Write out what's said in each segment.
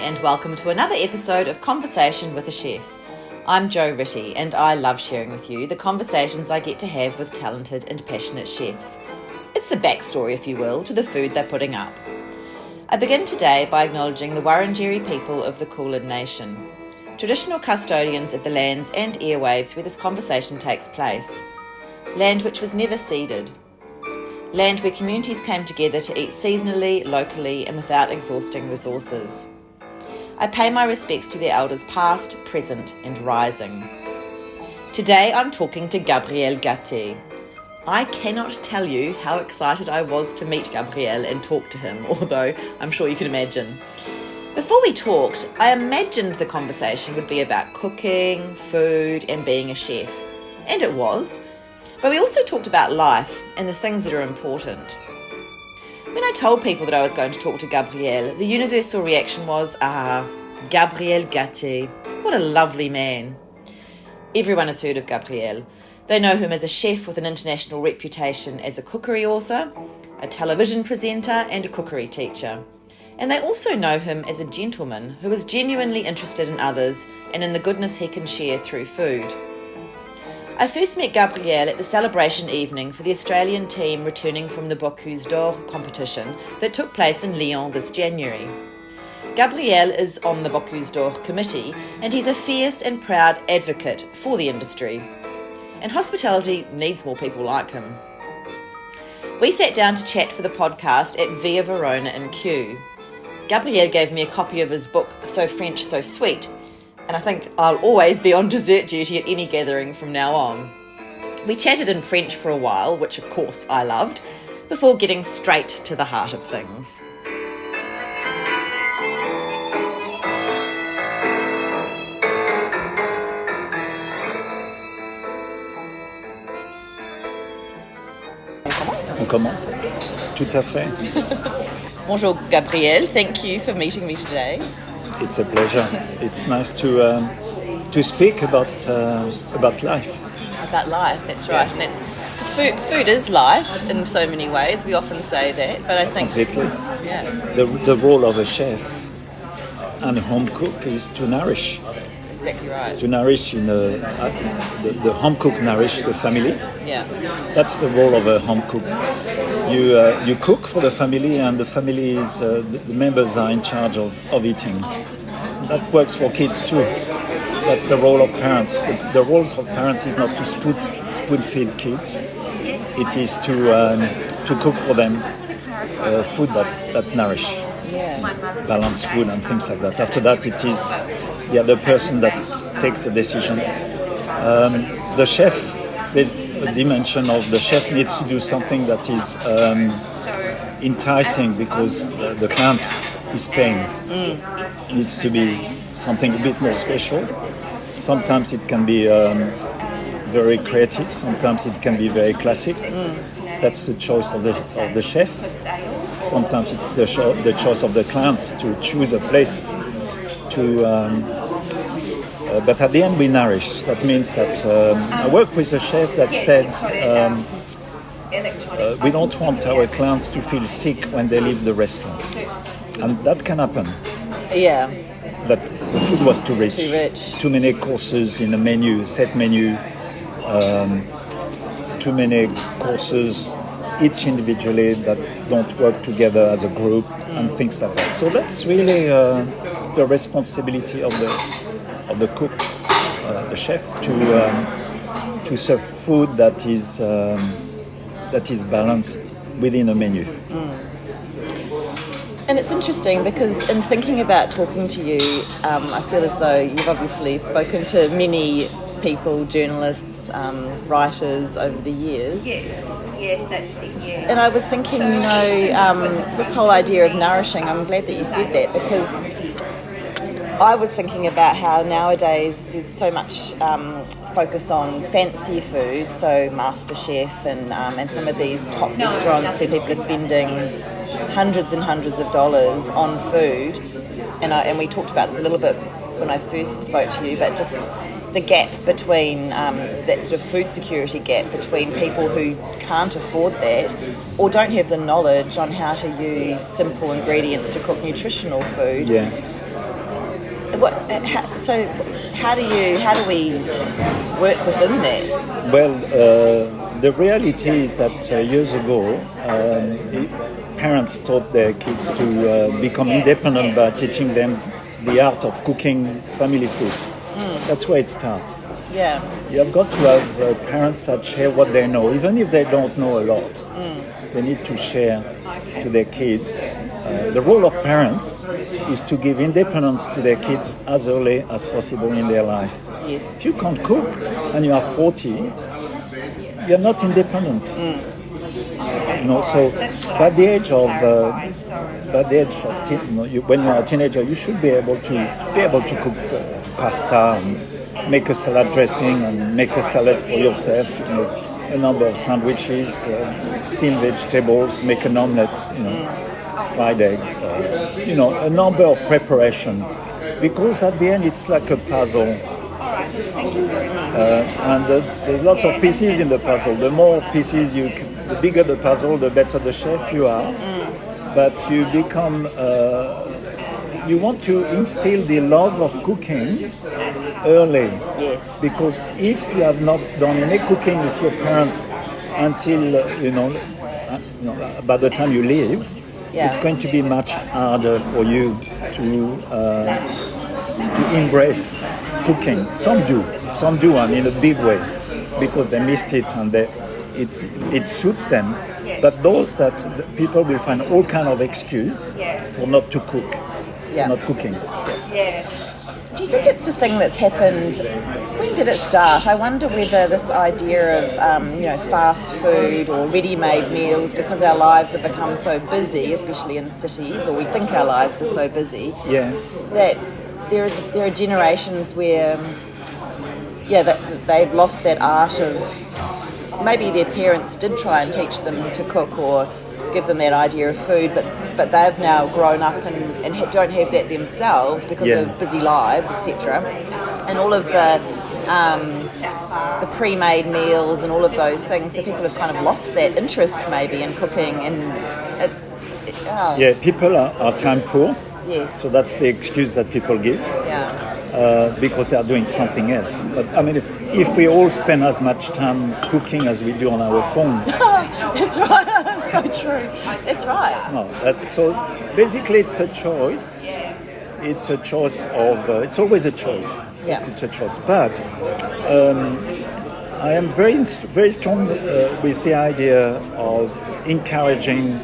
and welcome to another episode of Conversation with a Chef. I'm Jo Ritty and I love sharing with you the conversations I get to have with talented and passionate chefs. It's the backstory, if you will, to the food they're putting up. I begin today by acknowledging the Wurundjeri people of the Kulin Nation, traditional custodians of the lands and airwaves where this conversation takes place. Land which was never ceded. Land where communities came together to eat seasonally, locally and without exhausting resources. I pay my respects to their elders past, present and rising. Today I'm talking to Gabriel Gaté. I cannot tell you how excited I was to meet Gabriel and talk to him, although I'm sure you can imagine. Before we talked, I imagined the conversation would be about cooking, food and being a chef. And it was. But we also talked about life and the things that are important. When I told people that I was going to talk to Gabriel, the universal reaction was, Gabriel Gaté, what a lovely man. Everyone has heard of Gabriel. They know him as a chef with an international reputation as a cookery author, a television presenter and a cookery teacher. And they also know him as a gentleman who is genuinely interested in others and in the goodness he can share through food. I first met Gabriel at the celebration evening for the Australian team returning from the Bocuse competition that took place in Lyon this January. Gabriel is on the Bocuse committee and he's a fierce and proud advocate for the industry. And hospitality needs more people like him. We sat down to chat for the podcast at Via Verona in Kew. Gabriel gave me a copy of his book, So French, So Sweet, and I think I'll always be on dessert duty at any gathering from now on. We chatted in French for a while, which of course I loved, before getting straight to the heart of things. On commence. Tout à fait. Bonjour Gabriel, thank you for meeting me today. It's a pleasure. It's nice to speak about life. About life, that's right. And that's, 'cause food is life in so many ways. We often say that, but I think Completely. yeah, The role of a chef and a home cook is to nourish. exactly right. To nourish the home cook nourish the family. Yeah, That's the role of a home cook. You cook for the family, and the family is the members are in charge of eating. That works for kids too. That's the role of parents. The roles of parents is not to spoon feed kids. It is to cook for them food that nourish, yeah, balanced food and things like that. After that, it is the other person that takes the decision. The chef. There's a dimension of the chef needs to do something that is enticing because the client is paying. It needs to be something a bit more special. Sometimes it can be very creative. Sometimes it can be very classic. That's the choice of the chef. Sometimes it's the choice of the clients to choose a place to. But at the end we nourish. That means that I work with a chef that said we don't want our clients to feel sick when they leave the restaurant. And that can happen. yeah, That the food was too rich. Too rich. Too many courses in a set menu. Too many courses each individually that don't work together as a group and things like that. So that's really the responsibility of the cook, the chef, to serve food that is balanced within a menu. And it's interesting because in thinking about talking to you, I feel as though you've obviously spoken to many people, journalists, writers over the years. Yes, that's it, yeah. And I was thinking, this whole idea of nourishing, I'm glad that you said that because I was thinking about how nowadays there's so much focus on fancy food, so MasterChef and some of these top restaurants where people are spending hundreds and hundreds of dollars on food. And we talked about this a little bit when I first spoke to you, but just the gap between that sort of food security gap between people who can't afford that or don't have the knowledge on how to use simple ingredients to cook nutritional food. Yeah. How do we work within that? Well, the reality is that years ago, parents taught their kids to become independent by teaching them the art of cooking family food. That's where it starts. Yeah. You have got to have parents that share what they know, even if they don't know a lot. They need to share to their kids. The role of parents is to give independence to their kids as early as possible in their life. Yes. If you can't cook and you are 40, you're not independent. So by the age of when you are a teenager, you should be able to cook pasta and make a salad dressing and make a salad for yourself, to make a number of sandwiches, steamed vegetables, make an omelette, fried egg, a number of preparation, because at the end it's like a puzzle. And there's lots of pieces in the puzzle. The more pieces the bigger the puzzle, the better the chef you are. But you become, you want to instill the love of cooking early. Yes. Because if you have not done any cooking with your parents until, by the time you leave, it's going to be much harder for you to embrace cooking. Some do, in a big way, because they missed it and it suits them. But those that people will find all kind of excuse for not to cook, not cooking. Yeah. Do you think it's a thing that's happened? When did it start? I wonder whether this idea of fast food or ready-made meals, because our lives have become so busy, especially in cities, or we think our lives are so busy, that there are generations where that they've lost that art of, maybe their parents did try and teach them to cook or give them that idea of food, but they've now grown up and don't have that themselves because of busy lives, etc. And all of the pre-made meals and all of those things, so people have kind of lost that interest maybe in cooking. And people are time poor. Yes. So that's the excuse that people give. Because they are doing something else. But I mean, if we all spend as much time cooking as we do on our phone. That's right. That's so true. That's right. No, so basically it's a choice. It's a choice of, it's always a choice. It's a choice. But I am very strong with the idea of encouraging,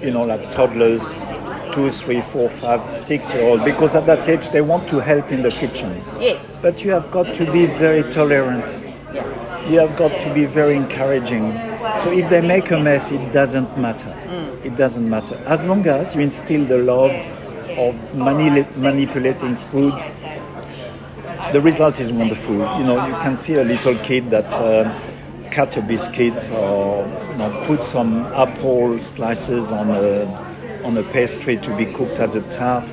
like toddlers, 2, 3, 4, 5, 6-year-old, because at that age they want to help in the kitchen. Yes. But you have got to be very tolerant. Yeah. You have got to be very encouraging. So if they make a mess, it doesn't matter. It doesn't matter. As long as you instill the love of manipulating food, the result is wonderful. You can see a little kid that cut a biscuit or put some apple slices on a pastry to be cooked as a tart.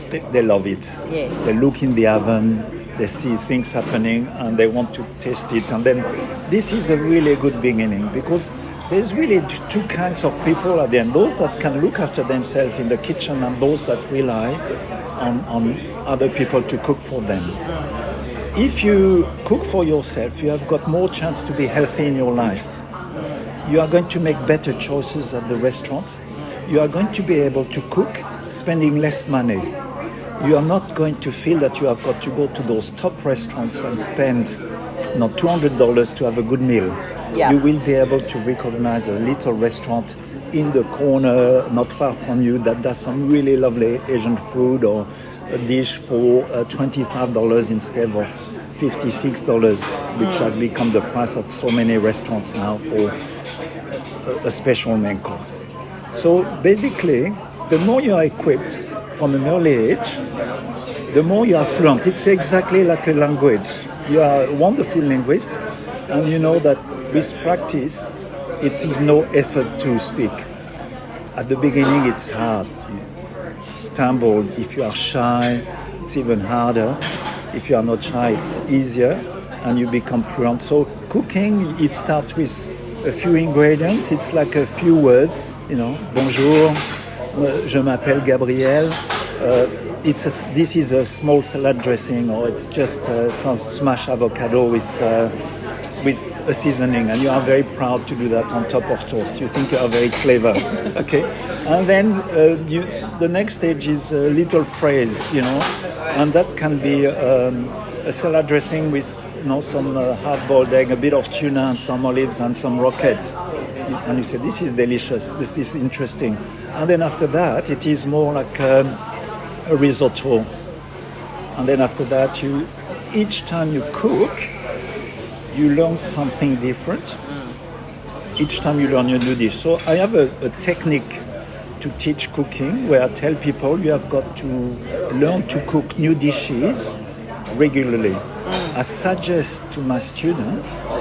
They love it. Yes. They look in the oven, they see things happening, and they want to taste it. And then this is a really good beginning, because there's really two kinds of people at the end. Those that can look after themselves in the kitchen and those that rely on other people to cook for them. If you cook for yourself, you have got more chance to be healthy in your life. You are going to make better choices at the restaurant. You are going to be able to cook spending less money. You are not going to feel that you have got to go to those top restaurants and spend $200 to have a good meal. Yeah. You will be able to recognize a little restaurant in the corner, not far from you, that does some really lovely Asian food, or a dish for $25 instead of $56, which has become the price of so many restaurants now for a special main course. So basically, the more you are equipped from an early age, the more you are fluent. It's exactly like a language. You are a wonderful linguist, and you know that with practice, it is no effort to speak. At the beginning, it's hard. You stumble. If you are shy, it's even harder. If you are not shy, it's easier, and you become fluent. So cooking, it starts with a few ingredients. It's like a few words, Bonjour, je m'appelle Gabriel. this is a small salad dressing, or it's just some smashed avocado with a seasoning, and you are very proud to do that on top of toast. You think you are very clever, okay? And then the next stage is a little phrase, and that can be a salad dressing with some hard-boiled egg, a bit of tuna, and some olives, and some rocket. And you say, this is delicious, this is interesting. And then after that, it is more like a risotto. And then after that, each time you cook, you learn something different. Each time you learn a new dish. So I have a technique to teach cooking where I tell people you have got to learn to cook new dishes regularly. I suggest to my students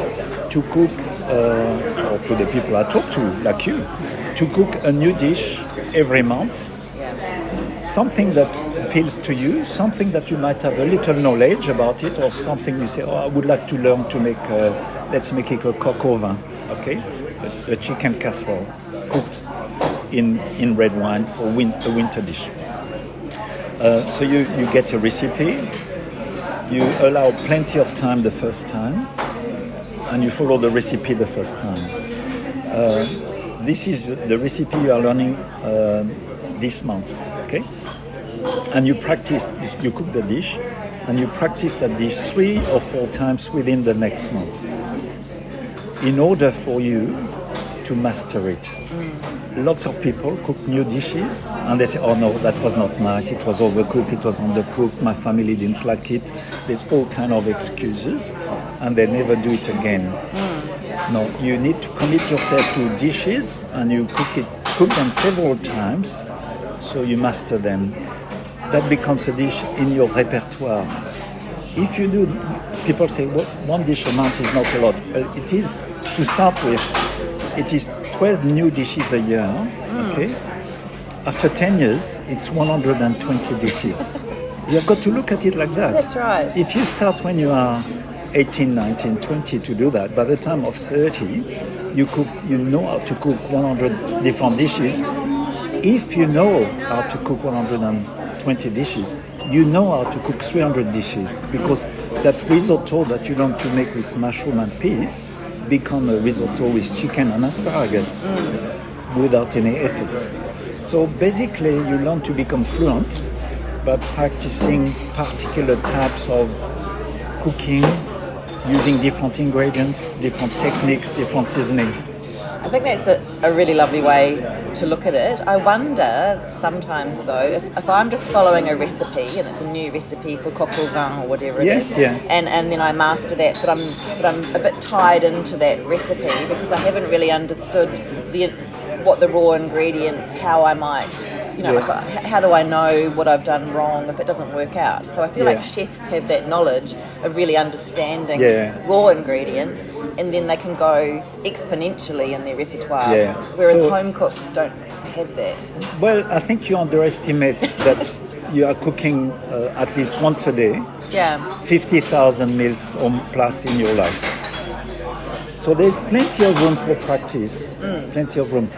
to cook, or to the people I talk to, like you, to cook a new dish every month. Something that appeals to you, something that you might have a little knowledge about it, or something you say, I would like to learn to make, let's make it a coq au vin, okay? A chicken casserole cooked in red wine for a winter dish. So you get a recipe, you allow plenty of time the first time, and you follow the recipe the first time. This is the recipe you are learning this month, okay? And you practice, you cook the dish, and you practice that dish 3 or 4 times within the next months in order for you to master it. Lots of people cook new dishes and they say, oh no, that was not nice, it was overcooked, it was undercooked, my family didn't like it. There's all kind of excuses and they never do it again. No, you need to commit yourself to dishes and you cook them several times so you master them. That becomes a dish in your repertoire. If you do, people say, well, 1 dish a month is not a lot. It is, to start with, it is 12 new dishes a year, okay? After 10 years, it's 120 dishes. You've got to look at it like that. That's right. If you start when you are 18, 19, 20 to do that, by the time of 30, you know how to cook 100 different dishes. If you know how to cook 120 dishes, you know how to cook 300 dishes, because that risotto that you learn to make with mushroom and peas become a risotto with chicken and asparagus without any effort. So basically you learn to become fluent by practicing particular types of cooking, using different ingredients, different techniques, different seasoning. I think that's a really lovely way to look at it. I wonder sometimes though, if I'm just following a recipe and it's a new recipe for coq au vin or whatever it is, and then I master that, but I'm a bit tied into that recipe because I haven't really understood what the raw ingredients, how I might, how do I know what I've done wrong if it doesn't work out? So I feel like chefs have that knowledge of really understanding raw ingredients, and then they can go exponentially in their repertoire, whereas home cooks don't have that. Well, I think you underestimate that you are cooking at least once a day, 50,000 meals or plus in your life. So there's plenty of room for practice, plenty of room.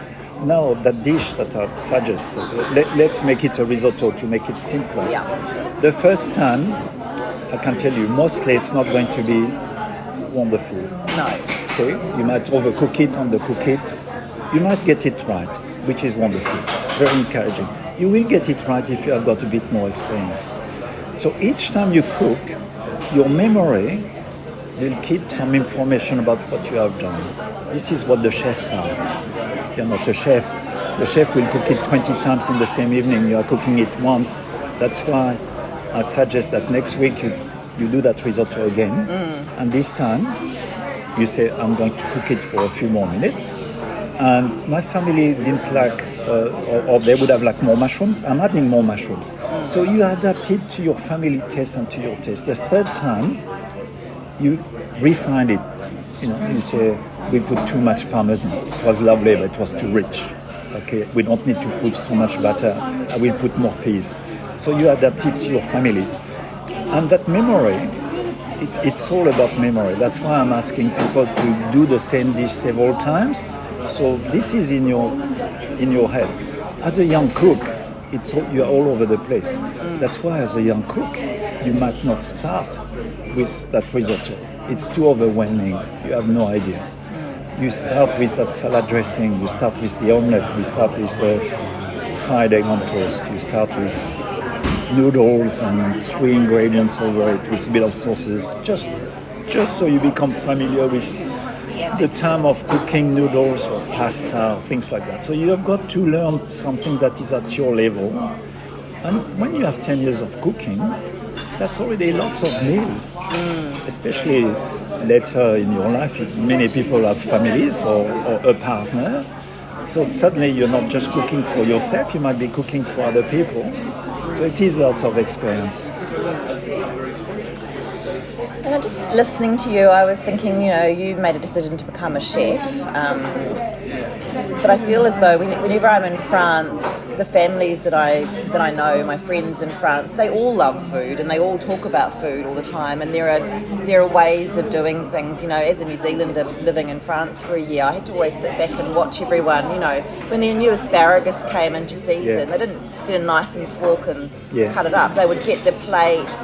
Now, that dish that I suggest, let's make it a risotto to make it simpler. The first time, I can tell you, mostly it's not going to be wonderful. No. Okay, you might overcook it, undercook it. You might get it right, which is wonderful, very encouraging. You will get it right if you have got a bit more experience. So each time you cook, your memory will keep some information about what you have done. This is what the chefs are. You're not a chef. The chef will cook it 20 times in the same evening. You are cooking it once. That's why I suggest that next week you do that risotto again. And this time you say, I'm going to cook it for a few more minutes. And my family didn't like, or they would have liked more mushrooms. I'm adding more mushrooms. So you adapt it to your family taste and to your taste. The third time, you refine it. You say, we put too much parmesan. It was lovely, but it was too rich. Okay, we don't need to put so much butter. I will put more peas. So you adapt it to your family. And that memory, it's all about memory. That's why I'm asking people to do the same dish several times. So this is in your head. As a young cook, you're all over the place. That's why as a young cook, you might not start with that risotto. It's too overwhelming. You have no idea. You start with that salad dressing. You start with the omelette. You start with the fried egg on toast. You start with noodles and 3 ingredients over it with a bit of sauces. Just so you become familiar with the time of cooking noodles or pasta or things like that. So you have got to learn something that is at your level. And when you have 10 years of cooking, that's already lots of meals, especially later in your life. Many people have families or a partner. So suddenly you're not just cooking for yourself, you might be cooking for other people. So it is lots of experience. And just listening to you, I was thinking, you made a decision to become a chef. But I feel as though whenever I'm in France, the families that I know, my friends in France, they all love food and they all talk about food all the time. And there are ways of doing things. As a New Zealander living in France for a year, I had to always sit back and watch everyone. When the new asparagus came into season, they didn't get a knife and fork and cut it up. They would get the plate,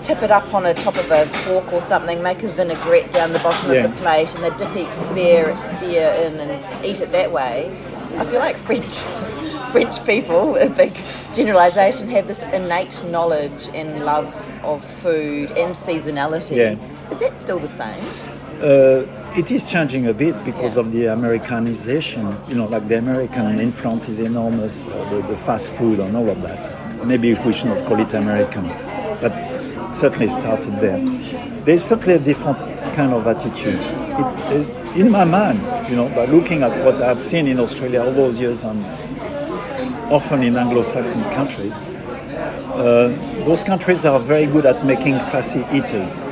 tip it up on the top of a fork or something, make a vinaigrette down the bottom of the plate, and they dip each spear in and eat it that way. I feel like French people, a big generalisation, have this innate knowledge and love of food and seasonality. Yeah. Is that still the same? It is changing a bit because of the Americanization. Like the American influence is enormous, the fast food and all of that. Maybe we should not call it American, but certainly started there. There's certainly a different kind of attitude. It is in my mind, by looking at what I've seen in Australia all those years and often in Anglo-Saxon countries. Those countries are very good at making fussy eaters.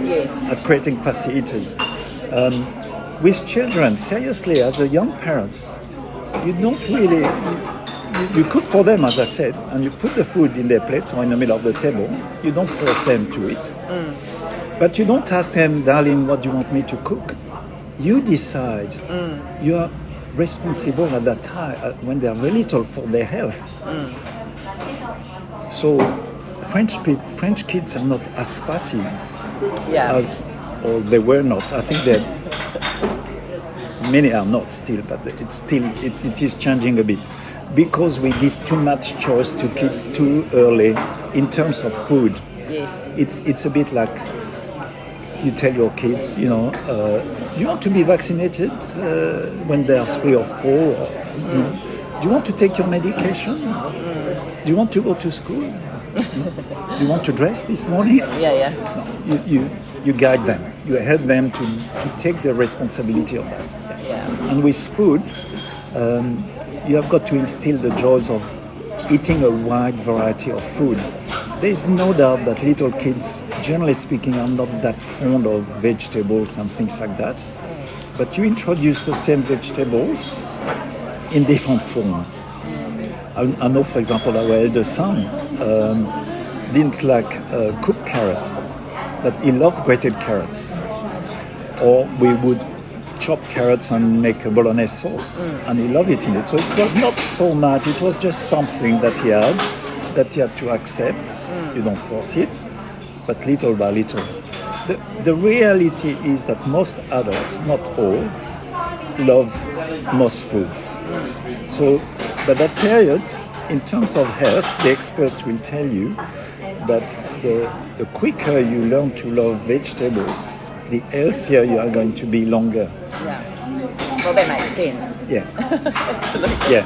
Yes. At creating fussy eaters. With children, seriously, as a young parent, you don't really... You cook for them, as I said, and you put the food in their plates or in the middle of the table. You don't force them to eat. But you don't ask them, darling, what do you want me to cook? You decide. You are responsible at that time, when they are very little, for their health. So French kids are not as fussy or they were not. I think that many are not still, but it is changing a bit. Because we give too much choice to kids too early in terms of food. Yes. It's a bit like you tell your kids, do you want to be vaccinated when they are 3 or 4? Do you want to take your medication? Do you want to go to school? Do you want to dress this morning? Yeah. No, you guide them. You help them to take the responsibility of that. Yeah. And with food, you have got to instill the joys of eating a wide variety of food. There is no doubt that little kids, generally speaking, are not that fond of vegetables and things like that. But you introduce the same vegetables in different form. I know, for example, our eldest son didn't like cooked carrots, but he loved grated carrots. Or we would chop carrots and make a bolognese sauce, and he loved eating it. So it was not so much, it was just something that he had to accept. You don't force it, but little by little. The reality is that most adults, not all, love most foods. So by that period, in terms of health, the experts will tell you that the quicker you learn to love vegetables, the healthier you are going to be longer. Yeah. Well, that makes sense. Yeah. Absolutely. Yeah.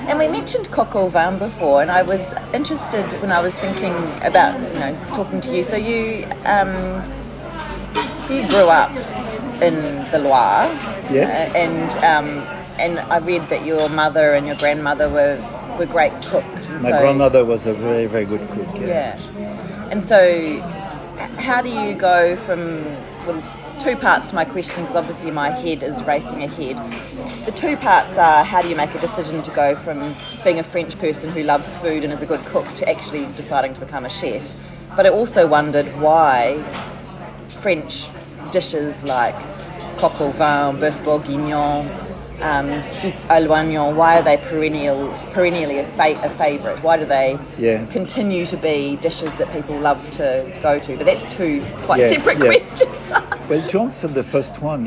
And we mentioned coq au vin before, and I was interested when I was thinking about, talking to you. So you grew up in the Loire. Yeah. And I read that your mother and your grandmother were great cooks. And My grandmother was a very, very good cook. Yeah. And so how do you go from... Well, there's 2 parts to my question, because obviously my head is racing ahead. The 2 parts are, how do you make a decision to go from being a French person who loves food and is a good cook to actually deciding to become a chef? But I also wondered why French dishes like coq au vin, boeuf bourguignon, soup à l'oignon, why are they perennially a favourite? Why do they continue to be dishes that people love to go to? But that's two quite separate questions. Well, to answer the first one,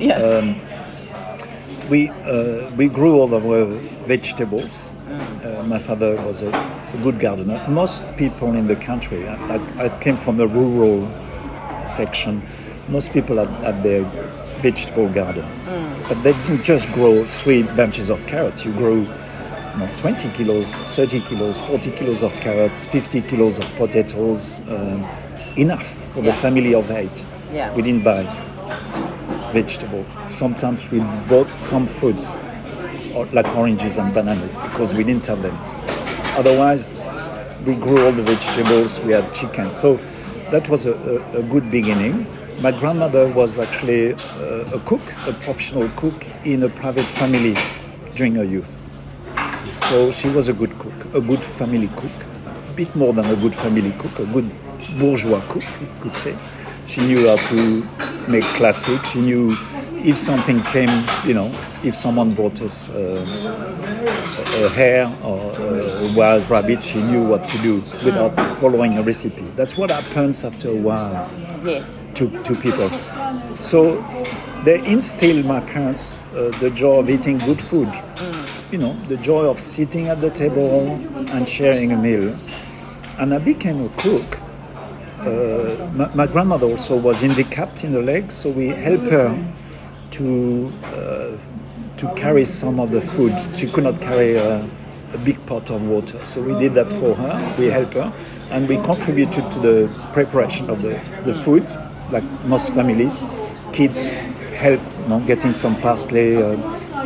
we grew all our vegetables. My father was a good gardener. Most people in the country, I came from a rural section, most people had their vegetable gardens. But they didn't just grow 3 bunches of carrots. You grow 20 kilos, 30 kilos, 40 kilos of carrots, 50 kilos of potatoes, enough for the family of 8. Yeah. We didn't buy vegetable. Sometimes we bought some fruits, like oranges and bananas, because we didn't have them. Otherwise, we grew all the vegetables, we had chicken. So that was a good beginning. My grandmother was actually a cook, a professional cook in a private family during her youth. So she was a good cook, a good family cook, a bit more than a good family cook, a good bourgeois cook, you could say. She knew how to make classic. She knew if something came, if someone brought us a hare or a wild rabbit, she knew what to do without following a recipe. That's what happens after a while to people. So they instilled, my parents, the joy of eating good food. The joy of sitting at the table and sharing a meal. And I became a cook. My grandmother also was handicapped in the legs, so we helped her to carry some of the food. She could not carry a big pot of water, so we did that for her. We helped her, and we contributed to the preparation of the food, like most families. Kids help, getting some parsley,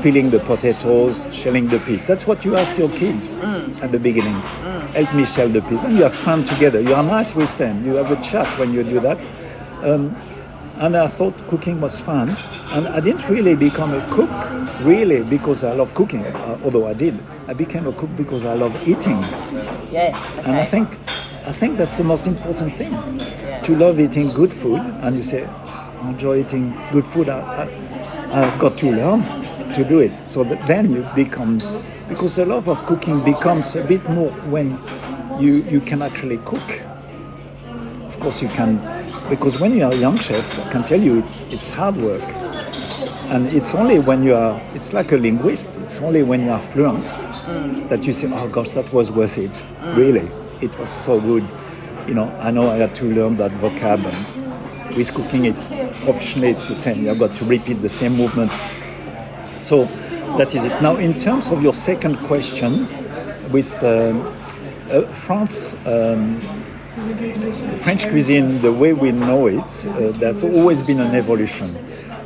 peeling the potatoes, shelling the peas. That's what you ask your kids at the beginning. Help me shell the peas. And you have fun together. You are nice with them. You have a chat when you do that. And I thought cooking was fun. And I didn't really become a cook, really, because I love cooking, although I did. I became a cook because I love eating. Yeah. Okay. And I think that's the most important thing, to love eating good food. And you say, I enjoy eating good food. I've got to learn to do it. So that then you become, because the love of cooking becomes a bit more when you can actually cook. Of course you can, because when you are a young chef, I can tell you it's hard work. And it's only when it's like a linguist, it's only when you are fluent that you say, oh gosh, that was worth it. Really, it was so good. I know I had to learn that vocab. And with cooking, professionally, it's the same. You've got to repeat the same movements. So that is it. Now, in terms of your second question, with France, French cuisine, the way we know it, there's always been an evolution.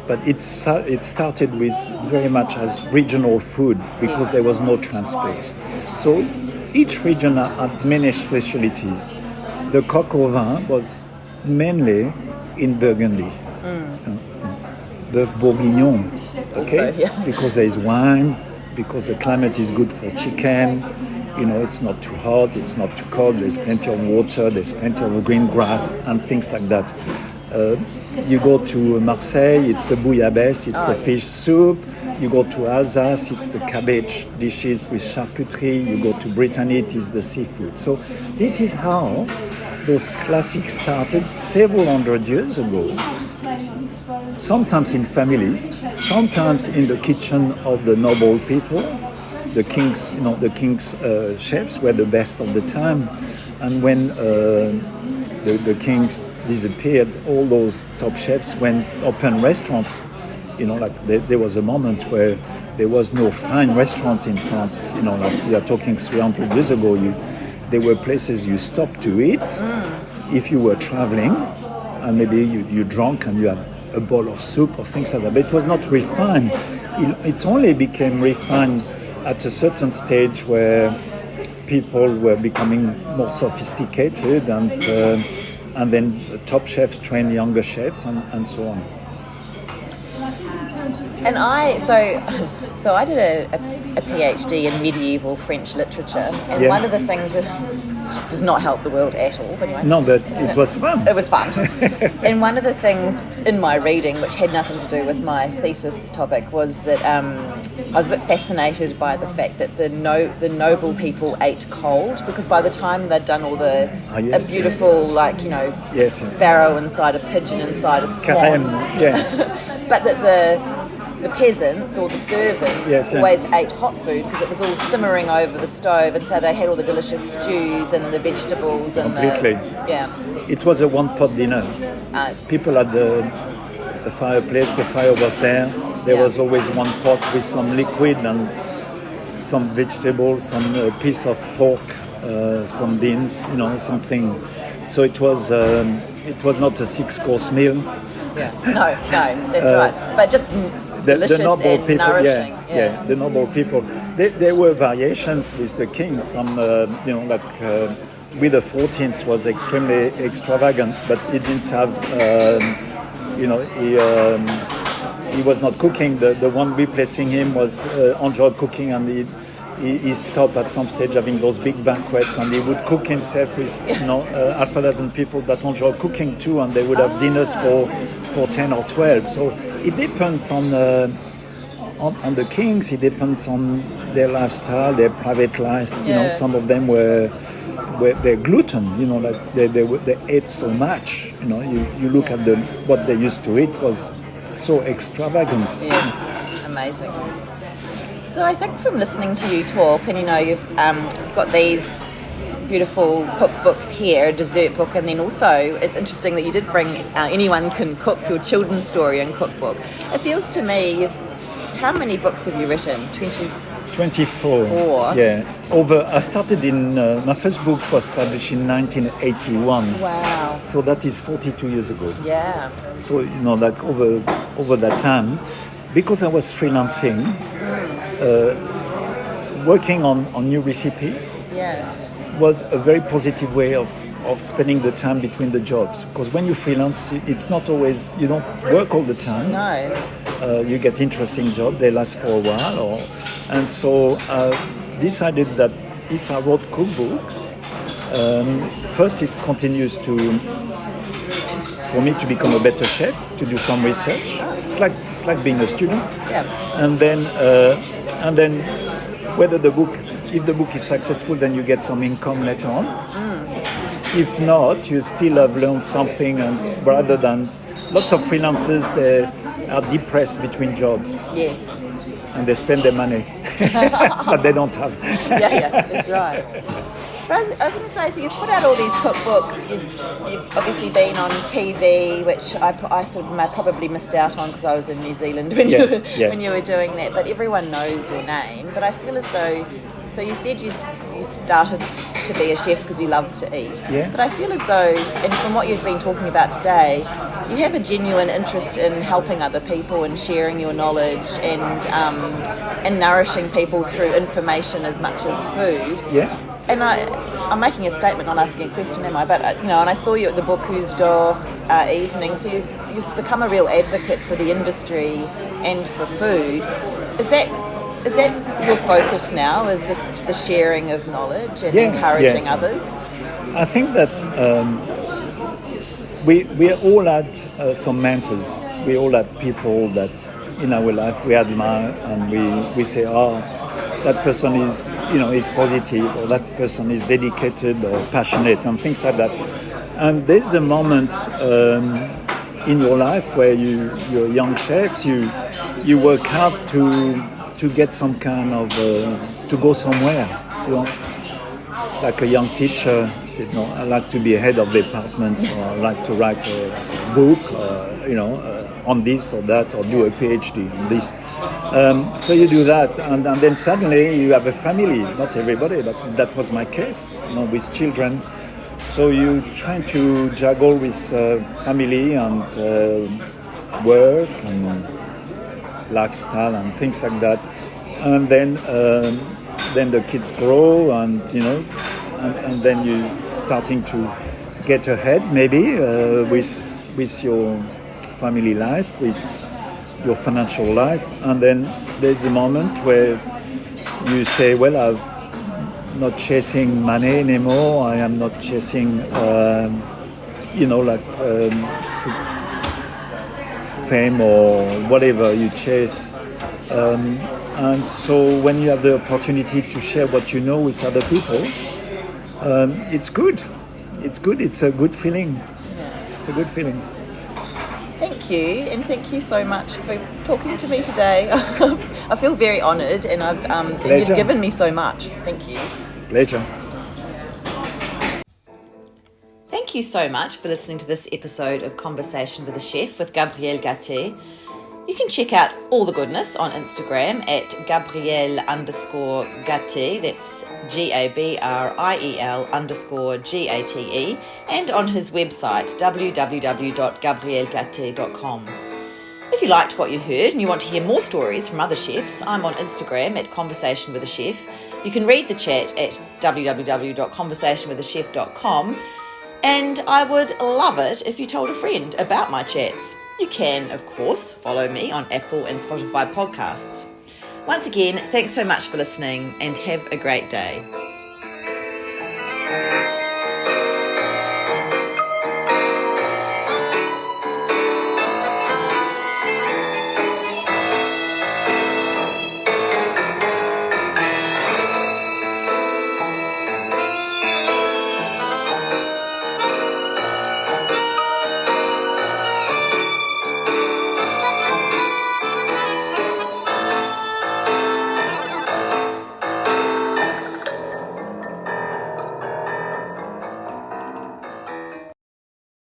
But it started with very much as regional food because there was no transport. So each region had many specialties. The coq au vin was mainly in Burgundy. Beef bourguignon, okay? Also, yeah. Because there is wine, because the climate is good for chicken. It's not too hot, it's not too cold. There's plenty of water, there's plenty of green grass and things like that. You go to Marseille, it's the bouillabaisse, it's the fish soup. You go to Alsace, it's the cabbage dishes with charcuterie. You go to Brittany, it is the seafood. So this is how those classics started several hundred years ago. Sometimes in families, sometimes in the kitchen of the noble people. The king's chefs were the best of the time. And when the kings disappeared, all those top chefs went open restaurants. There was a moment where there was no fine restaurants in France. We are talking 300 years ago. There were places you stopped to eat if you were traveling, and maybe you drank and you had a bowl of soup or things like that. But it was not refined. It only became refined at a certain stage where people were becoming more sophisticated, and then top chefs train younger chefs, and so on. And I did a PhD in medieval French literature, and one of the things does not help the world at all. But anyway. No, but it was fun. It was fun. And one of the things in my reading, which had nothing to do with my thesis topic, was that I was a bit fascinated by the fact that the noble people ate cold, because by the time they'd done all the beautiful, sparrow inside a pigeon inside a swan, Carême, yeah. but that the peasants or the servants always ate hot food because it was all simmering over the stove, and so they had all the delicious stews and the vegetables and completely. It was a one-pot dinner. People had the fireplace, the fire was there. There was always one pot with some liquid and some vegetables, some piece of pork, some beans, something. So it was not a 6-course meal. Yeah, no, that's right. But just delicious the noble and people, nourishing. The noble people. There were variations with the king. Some, Louis the 14th was extremely extravagant, but he didn't have, he was not cooking. The one replacing him was enjoyed cooking, and he stopped at some stage having those big banquets, and he would cook himself with half a dozen people that enjoyed cooking too, and they would have dinners for 10 or 12. So it depends on the kings. It depends on their lifestyle, their private life. Some of them were they're glutton. They ate so much. You look at what they used to eat was so extravagant. Yeah, amazing. So I think from listening to you talk, and you've got these beautiful cookbooks here, a dessert book, and then also it's interesting that you did bring Anyone Can Cook, your children's story and cookbook. It feels to me, how many books have you written? 24. Yeah. I started my first book was published in 1981. Wow. So that is 42 years ago. Yeah. So, over that time, because I was freelancing, working on new recipes was a very positive way of spending the time between the jobs. Because when you freelance, it's not always, you don't work all the time. No. You get interesting jobs, they last for a while. And so I decided that if I wrote cookbooks, first it continues for me to become a better chef, to do some research. It's like being a student. Yeah. And then whether if the book is successful, then you get some income later on. If not, you still have learned something, and rather than lots of freelancers, they are depressed between jobs. Yes. And they spend their money, but they don't have. Yeah, that's right. But I was going to say, so you've put out all these cookbooks. You've obviously been on TV, which I probably missed out on because I was in New Zealand when you were doing that. But everyone knows your name. But I feel as though, so you said you started to be a chef because you love to eat. Yeah. But I feel as though, and from what you've been talking about today, you have a genuine interest in helping other people and sharing your knowledge and nourishing people through information as much as food. Yeah. And I'm making a statement, not asking a question, am I? But and I saw you at the Bocuse evening, so you've become a real advocate for the industry and for food. Is that your focus now? Is this the sharing of knowledge and encouraging others? I think that we all had some mentors. We all had people that in our life we admire, and we say, that person is positive, or that person is dedicated or passionate, and things like that. And there's a moment in your life where you're young chefs, you work hard to get some kind of to go somewhere. Like a young teacher said, no, I like to be head of departments, or I like to write a book, on this or that, or do a PhD on this. So you do that, and then suddenly you have a family. Not everybody, but that was my case, with children. So you try to juggle with family and work and lifestyle and things like that. And then the kids grow, and then you starting to get ahead maybe with your family life, with your financial life, and then there's a moment where you say, well, not chasing money anymore. I am not chasing, fame or whatever you chase. And so when you have the opportunity to share what you know with other people, it's good. It's good. It's a good feeling. It's a good feeling. Thank you, and thank you so much for talking to me today. I feel very honoured, and you've given me so much. Thank you. Pleasure. Thank you so much for listening to this episode of Conversation with a Chef with Gabriel Gaté. You can check out all the goodness on Instagram at Gabriel_Gate, that's GABRIEL_GATE, and on his website www.gabrielgate.com. If you liked what you heard and you want to hear more stories from other chefs, I'm on Instagram at Conversation with a Chef. You can read the chat at www.conversationwithachef.com, and I would love it if you told a friend about my chats. You can, of course, follow me on Apple and Spotify podcasts. Once again, thanks so much for listening and have a great day.